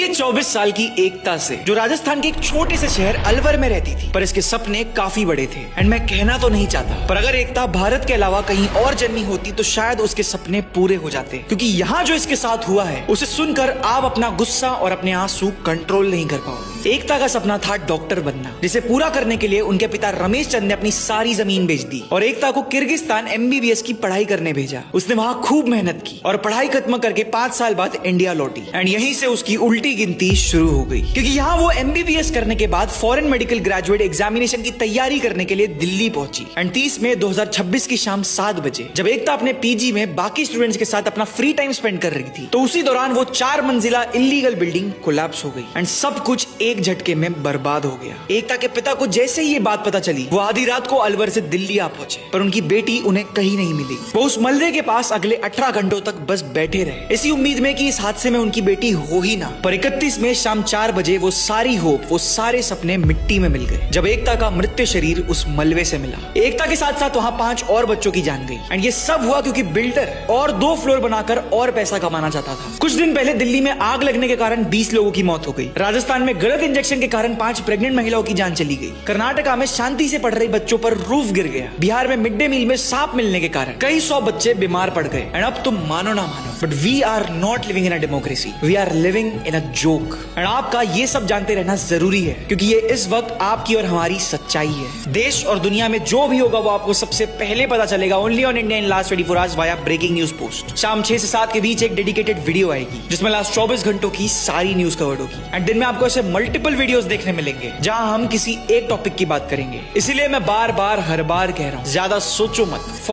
24 साल की एकता से, जो राजस्थान के एक छोटे से शहर अलवर में रहती थी, पर इसके सपने काफी बड़े थे। एंड मैं कहना तो नहीं चाहता, पर अगर एकता भारत के अलावा कहीं और जन्मी होती तो शायद उसके सपने पूरे हो जाते, क्योंकि यहाँ जो इसके साथ हुआ है उसे सुनकर आप अपना गुस्सा और अपने आंसू कंट्रोल नहीं कर पाओगे। एकता का सपना था डॉक्टर बनना, जिसे पूरा करने के लिए उनके पिता रमेश चंद ने अपनी सारी जमीन बेच दी और एकता को किर्गिस्तान MBBS की पढ़ाई करने भेजा। उसने वहां खूब मेहनत की और पढ़ाई खत्म करके 5 साल बाद इंडिया लौटी। एंड यहीं से उसकी उल्टी गिनती शुरू हो गई, क्योंकि यहाँ वो MBBS करने के बाद फॉरेन मेडिकल ग्रेजुएट एग्जामिनेशन की तैयारी करने के लिए दिल्ली पहुंची। एंड 30 मई 2026 की शाम 7 बजे जब एकता अपने PG में बाकी स्टूडेंट्स के साथ अपना फ्री टाइम स्पेंड कर रही थी, तो उसी दौरान वो 4 मंजिला इल्लीगल बिल्डिंग कोलैप्स हो गई एंड सब कुछ एक झटके में बर्बाद हो गया। एकता के पिता को जैसे ही ये बात पता चली, वो आधी रात को अलवर से दिल्ली आ पहुंचे, पर उनकी बेटी उन्हें कहीं नहीं मिली। वो उस मलबे के पास अगले 18 घंटों तक बस बैठे रहे, इसी उम्मीद में कि इस हादसे में उनकी बेटी हो ही ना। पर 31 में शाम 4 बजे वो सारी होप, वो सारे सपने मिट्टी में मिल गए, जब एकता का मृत्यु शरीर उस मलबे से मिला। एकता के साथ साथ वहां 5 और बच्चों की जान गई। एंड ये सब हुआ क्योंकि बिल्डर और 2 फ्लोर बनाकर और पैसा कमाना चाहता था। कुछ दिन पहले दिल्ली में आग लगने के कारण 20 लोगों की मौत हो गई। राजस्थान में गलत इंजेक्शन के कारण 5 प्रेग्नेंट महिलाओं की जान चली गई। कर्नाटका में शांति से पढ़ रही बच्चों पर रूफ गिर गया। बिहार में मिड डे मील में सांप मिलने के कारण कई 100 बच्चे बीमार पड़ गए। एंड अब तुम मानो ना मानो, but we are not living in a democracy, we are living in a joke. And आपका ये सब जानते रहना जरूरी है, क्योंकि ये इस वक्त आपकी और हमारी सच्चाई है। देश और दुनिया में जो भी होगा वो आपको सबसे पहले पता चलेगा only on India in last 24 hours via breaking news post. शाम 6 से 7 के बीच एक डेडिकेटेड वीडियो आएगी, जिसमें लास्ट 24 घंटों की सारी न्यूज कवर्ड होगी। एंड दिन में आपको ऐसे मल्टीपल वीडियोस देखने मिलेंगे जहां हम किसी एक टॉपिक की बात करेंगे। इसीलिए मैं बार बार हर बार कह रहा हूं, ज्यादा सोचो मत।